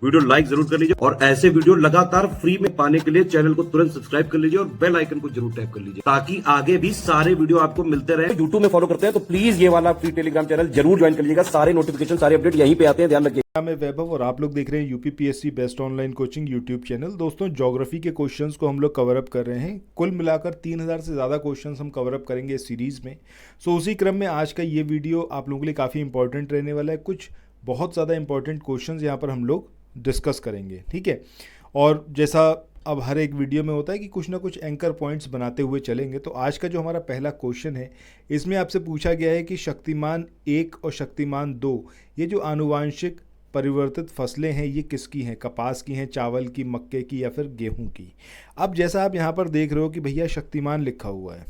Video like जरूर कर लीजिए और ऐसे वीडियो लगातार फ्री में पाने के लिए चैनल को तुरंत सब्सक्राइब कर लीजिए और बेल आइकन को जरूर टैप कर लीजिए ताकि आगे भी सारे वीडियो आपको मिलते रहे। यूट्यूब में फॉलो करते हैं तो प्लीज ये वाला फ्री टेलीग्राम चैनल जरूर ज्वाइन कर लीजिएगा। सारे नोटिफिकेशन सारे अपडेट यहीं पे आते हैं, ध्यान रखिए। मैं वैभव और आप लोग देख रहे हैं UPPSC best online coaching YouTube channel. दोस्तों, ज्योग्राफी के क्वेश्चंस को हम लोग कवर अप कर रहे हैं। कुल मिलाकर 3000 से ज़्यादा क्वेश्चंस हम कवर अप करेंगे इस सीरीज़ में। सो उसी क्रम में आज का ये वीडियो आप लोगों के लिए काफ़ी इंपॉर्टेंट रहने वाला है। कुछ बहुत ज़्यादा इंपॉर्टेंट क्वेश्चंस यहाँ पर हम लोग डिस्कस करेंगे, ठीक है। और जैसा अब हर एक वीडियो में होता है कि कुछ ना कुछ एंकर पॉइंट्स बनाते हुए चलेंगे। तो आज का जो हमारा पहला क्वेश्चन है, इसमें आपसे पूछा गया है कि शक्तिमान 1 और शक्तिमान 2 ये जो आनुवांशिक परिवर्तित फसलें हैं ये किसकी हैं? कपास की हैं, चावल की, मक्के की या फिर गेहूं की? अब जैसा आप यहाँ पर देख रहे हो कि भैया शक्तिमान लिखा हुआ है।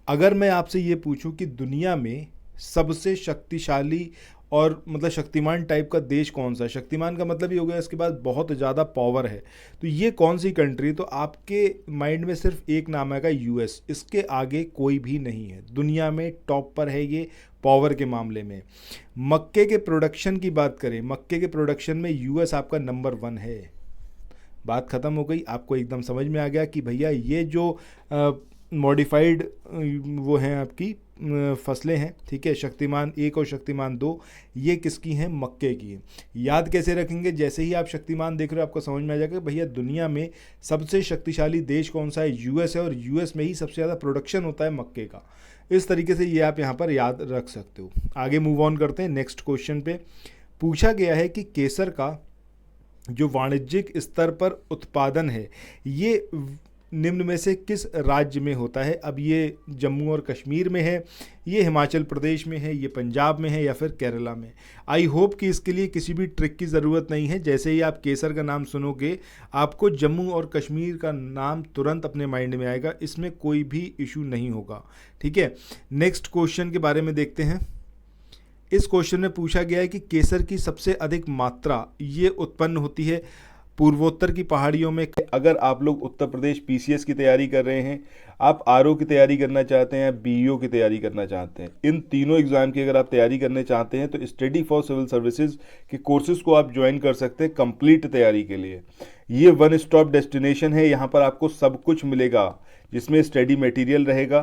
अगर मैं आपसे ये पूछूं कि दुनिया में सबसे शक्तिशाली और मतलब शक्तिमान टाइप का देश कौन सा है, शक्तिमान का मतलब ये हो गया इसके पास बहुत ज़्यादा पावर है, तो ये कौन सी कंट्री? तो आपके माइंड में सिर्फ एक नाम आएगा, यूएस। इसके आगे कोई भी नहीं है। दुनिया में टॉप पर है ये पावर के मामले में। मक्के के प्रोडक्शन की बात करें, मक्के के प्रोडक्शन में यूएस आपका नंबर 1 है। बात ख़त्म हो गई। आपको एकदम समझ में आ गया कि भैया ये जो मॉडिफाइड वो हैं आपकी फसलें हैं, ठीक है। शक्तिमान 1 और शक्तिमान 2 ये किसकी हैं? मक्के की हैं। याद कैसे रखेंगे? जैसे ही आप शक्तिमान देख रहे हो आपको समझ में आ जाएगा भैया दुनिया में सबसे शक्तिशाली देश कौन सा है? यूएस है, और यूएस में ही सबसे ज़्यादा प्रोडक्शन होता है मक्के का। इस तरीके से ये आप यहाँ पर याद रख सकते हो। आगे मूव ऑन करते हैं नेक्स्ट क्वेश्चन पे। पूछा गया है कि केसर का जो वाणिज्यिक स्तर पर उत्पादन है ये निम्न में से किस राज्य में होता है? अब ये जम्मू और कश्मीर में है, ये हिमाचल प्रदेश में है, ये पंजाब में है या फिर केरला में? आई होप कि इसके लिए किसी भी ट्रिक की ज़रूरत नहीं है। जैसे ही आप केसर का नाम सुनोगे आपको जम्मू और कश्मीर का नाम तुरंत अपने माइंड में आएगा। इसमें कोई भी इशू नहीं होगा, ठीक है। नेक्स्ट क्वेश्चन के बारे में देखते हैं। इस क्वेश्चन में पूछा गया है कि केसर की सबसे अधिक मात्रा ये उत्पन्न होती है पूर्वोत्तर की पहाड़ियों में। अगर आप लोग उत्तर प्रदेश पीसीएस की तैयारी कर रहे हैं, आप आरओ की तैयारी करना चाहते हैं, बीईओ की तैयारी करना चाहते हैं, इन तीनों एग्जाम की अगर आप तैयारी करने चाहते हैं तो स्टडी फॉर सिविल सर्विसेज के कोर्सेज को आप ज्वाइन कर सकते हैं कंप्लीट तैयारी के लिए। ये वन स्टॉप डेस्टिनेशन है। यहाँ पर आपको सब कुछ मिलेगा, जिसमें स्टडी मटेरियल रहेगा,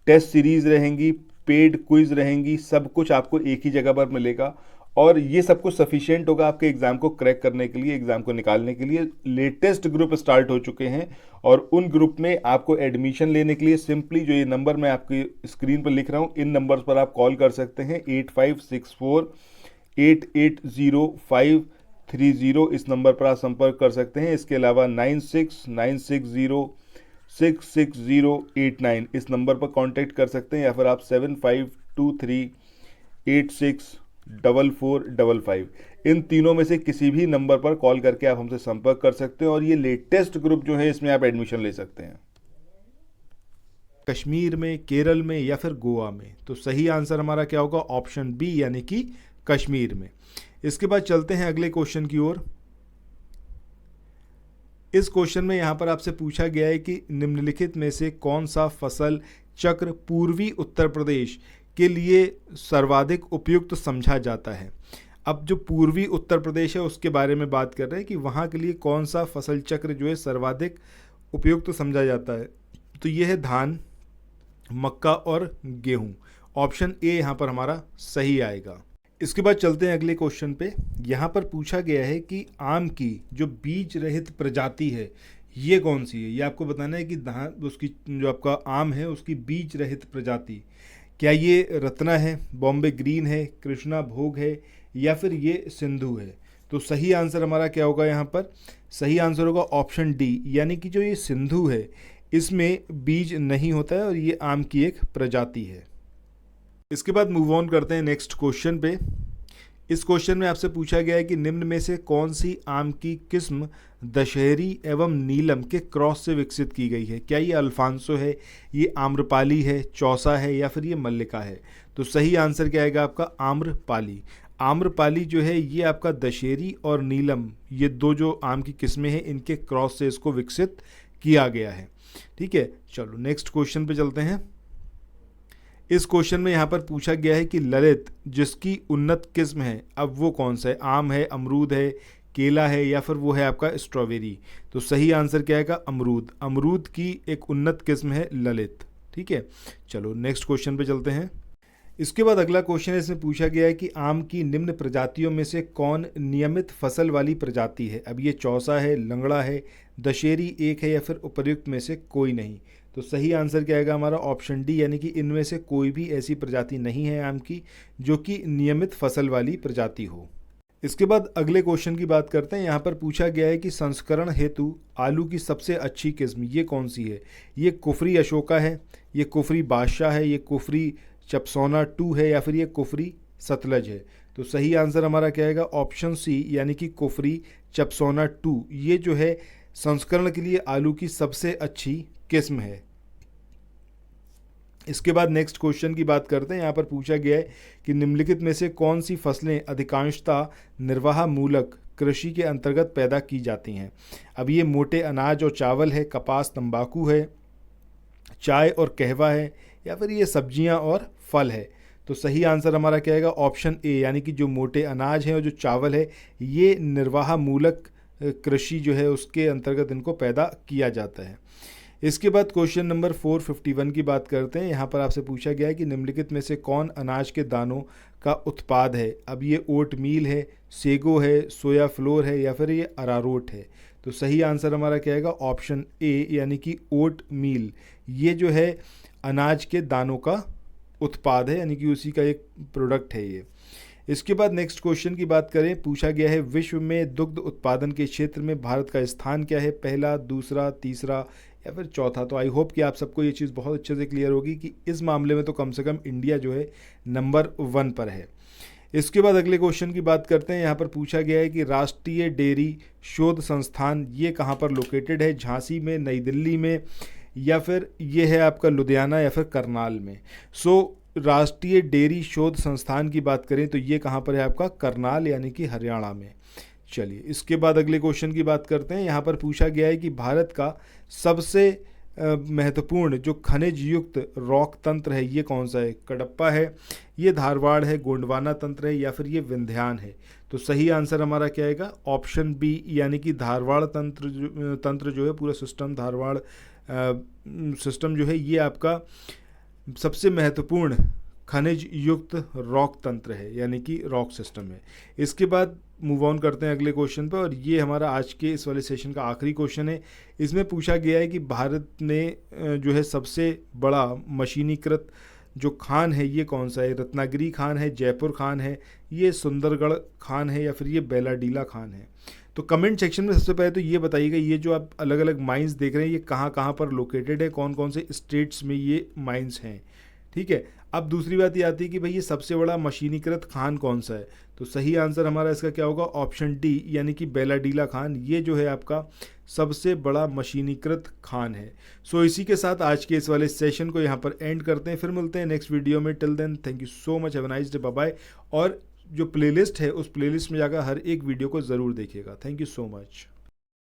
टेस्ट सीरीज रहेंगी, पेड क्विज रहेंगी, सब कुछ आपको एक ही जगह पर मिलेगा। और ये सब कुछ सफिशिएंट होगा आपके एग्जाम को क्रैक करने के लिए, एग्जाम को निकालने के लिए। लेटेस्ट ग्रुप स्टार्ट हो चुके हैं और उन ग्रुप में आपको एडमिशन लेने के लिए सिंपली जो ये नंबर मैं आपकी स्क्रीन पर लिख रहा हूँ, इन नंबर्स पर आप कॉल कर सकते हैं। 8564880530 इस नंबर पर आप संपर्क कर सकते हैं। इसके अलावा 9696066089 इस नंबर पर कांटेक्ट कर सकते हैं, या फिर आप 7523864455 इन तीनों में से किसी भी नंबर पर कॉल करके आप हमसे संपर्क कर सकते हैं और ये लेटेस्ट ग्रुप जो है इसमें आप एडमिशन ले सकते हैं। कश्मीर में, केरल में या फिर गोवा में? तो सही आंसर हमारा क्या होगा? ऑप्शन बी, यानी कि कश्मीर में। इसके बाद चलते हैं अगले क्वेश्चन की ओर। इस क्वेश्चन में यहाँ पर आपसे पूछा गया है कि निम्नलिखित में से कौन सा फसल चक्र पूर्वी उत्तर प्रदेश के लिए सर्वाधिक उपयुक्त समझा जाता है? अब जो पूर्वी उत्तर प्रदेश है उसके बारे में बात कर रहे हैं कि वहाँ के लिए कौन सा फसल चक्र जो है सर्वाधिक उपयुक्त समझा जाता है। तो ये है धान, मक्का और गेहूँ। ऑप्शन ए यहाँ पर हमारा सही आएगा। इसके बाद चलते हैं अगले क्वेश्चन पे। यहाँ पर पूछा गया है कि आम की जो बीज रहित प्रजाति है ये कौन सी है? ये आपको बताना है कि धान उसकी जो आपका आम है उसकी बीज रहित प्रजाति, क्या ये रत्ना है, बॉम्बे ग्रीन है, कृष्णा भोग है या फिर ये सिंधु है? तो सही आंसर हमारा क्या होगा? यहाँ पर सही आंसर होगा ऑप्शन डी, यानी कि जो ये सिंधु है इसमें बीज नहीं होता है और ये आम की एक प्रजाति है। इसके बाद मूव ऑन करते हैं नेक्स्ट क्वेश्चन पे। इस क्वेश्चन में आपसे पूछा गया है कि निम्न में से कौन सी आम की किस्म दशहरी एवं नीलम के क्रॉस से विकसित की गई है? क्या ये अल्फांसो है, ये आम्रपाली है, चौसा है या फिर ये मल्लिका है? तो सही आंसर क्या आएगा आपका? आम्रपाली। आम्रपाली जो है ये आपका दशहरी और नीलम, ये दो जो आम की किस्में हैं इनके क्रॉस से इसको विकसित किया गया है, ठीक है। चलो नेक्स्ट क्वेश्चन पे चलते हैं। इस क्वेश्चन में यहाँ पर पूछा गया है कि ललित जिसकी उन्नत किस्म है, अब वो कौन सा है? आम है, अमरूद है, केला है या फिर वो है आपका स्ट्रॉबेरी। तो सही आंसर क्या आएगा? अमरूद। अमरूद की एक उन्नत किस्म है ललित। ठीक है, चलो नेक्स्ट क्वेश्चन पे चलते हैं। इसके बाद अगला क्वेश्चन है, इसमें पूछा गया है कि आम की निम्न प्रजातियों में से कौन नियमित फसल वाली प्रजाति है? अब ये चौसा है, लंगड़ा है, दशहरी एक है या फिर उपर्युक्त में से कोई नहीं। तो सही आंसर क्या आएगा हमारा? ऑप्शन डी, यानी कि इनमें से कोई भी ऐसी प्रजाति नहीं है आम की जो कि नियमित फसल वाली प्रजाति हो। इसके बाद अगले क्वेश्चन की बात करते हैं। यहाँ पर पूछा गया है कि संस्करण हेतु आलू की सबसे अच्छी किस्म ये कौन सी है? ये कुफरी अशोका है, ये कुफरी बादशाह है, ये कुफरी चपसौना 2 है या फिर ये कुफरी सतलज है। तो सही आंसर हमारा क्या आएगा? ऑप्शन सी, यानी कि कुफरी चपसौना 2 ये जो है संस्करण के लिए आलू की सबसे अच्छी किस्म है। इसके बाद नेक्स्ट क्वेश्चन की बात करते हैं। यहाँ पर पूछा गया है कि निम्नलिखित में से कौन सी फसलें अधिकांशतः निर्वाह मूलक कृषि के अंतर्गत पैदा की जाती हैं? अब ये मोटे अनाज और चावल है, कपास तंबाकू है, चाय और कहवा है या फिर ये सब्जियां और फल है। तो सही आंसर हमारा क्या आएगा? ऑप्शन ए, यानी कि जो मोटे अनाज हैं और जो चावल है ये निर्वाह मूलक कृषि जो है उसके अंतर्गत इनको पैदा किया जाता है। इसके बाद क्वेश्चन नंबर 451 की बात करते हैं। यहाँ पर आपसे पूछा गया है कि निम्नलिखित में से कौन अनाज के दानों का उत्पाद है? अब ये ओट मील है, सेगो है, सोया फ्लोर है या फिर ये अरारोट है। तो सही आंसर हमारा क्या आएगा? ऑप्शन ए, यानी कि ओट मील ये जो है अनाज के दानों का उत्पाद है, यानी कि उसी का एक प्रोडक्ट है ये। इसके बाद नेक्स्ट क्वेश्चन की बात करें। पूछा गया है विश्व में दुग्ध उत्पादन के क्षेत्र में भारत का स्थान क्या है? पहला, दूसरा, तीसरा या फिर चौथा। तो आई होप कि आप सबको ये चीज़ बहुत अच्छे से क्लियर होगी कि इस मामले में तो कम से कम इंडिया जो है नंबर 1 पर है। इसके बाद अगले क्वेश्चन की बात करते हैं। यहाँ पर पूछा गया है कि राष्ट्रीय डेयरी शोध संस्थान ये कहाँ पर लोकेटेड है? झांसी में, नई दिल्ली में या फिर ये है आपका लुधियाना या फिर करनाल में। राष्ट्रीय डेयरी शोध संस्थान की बात करें तो ये कहाँ पर है आपका? करनाल, यानी कि हरियाणा में। चलिए इसके बाद अगले क्वेश्चन की बात करते हैं। यहाँ पर पूछा गया है कि भारत का सबसे महत्वपूर्ण जो खनिज युक्त रॉक तंत्र है ये कौन सा है? कडप्पा है, ये धारवाड़ है, गोंडवाना तंत्र है या फिर ये विंध्यान है। तो सही आंसर हमारा क्या आएगा? ऑप्शन बी, यानी कि धारवाड़ तंत्र जो है पूरा सिस्टम, धारवाड़ सिस्टम जो है ये आपका सबसे महत्वपूर्ण खनिज युक्त रॉक तंत्र है, यानी कि रॉक सिस्टम है। इसके बाद मूव ऑन करते हैं अगले क्वेश्चन पर, और ये हमारा आज के इस वाले सेशन का आखिरी क्वेश्चन है। इसमें पूछा गया है कि भारत ने जो है सबसे बड़ा मशीनीकृत जो खान है ये कौन सा है? रत्नागिरी खान है, जयपुर खान है, ये सुंदरगढ़ खान है या फिर ये बेलाडीला खान है। तो कमेंट सेक्शन में सबसे पहले तो ये बताइएगा ये जो आप अलग अलग माइंस देख रहे हैं ये कहाँ कहाँ पर लोकेटेड है, कौन कौन से स्टेट्स में ये माइंस हैं। ठीक है, अब दूसरी बात ये आती है कि भाई ये सबसे बड़ा मशीनीकृत खान कौन सा है? तो सही आंसर हमारा इसका क्या होगा? ऑप्शन डी, यानी कि बेलाडीला खान ये जो है आपका सबसे बड़ा मशीनीकृत खान है। सो इसी के साथ आज के इस वाले सेशन को यहाँ पर एंड करते हैं, फिर मिलते हैं नेक्स्ट वीडियो में। Till then thank you so much, have a nice day, bye bye. और जो प्लेलिस्ट है उस प्लेलिस्ट में जाकर हर एक वीडियो को ज़रूर देखिएगा। Thank you so much.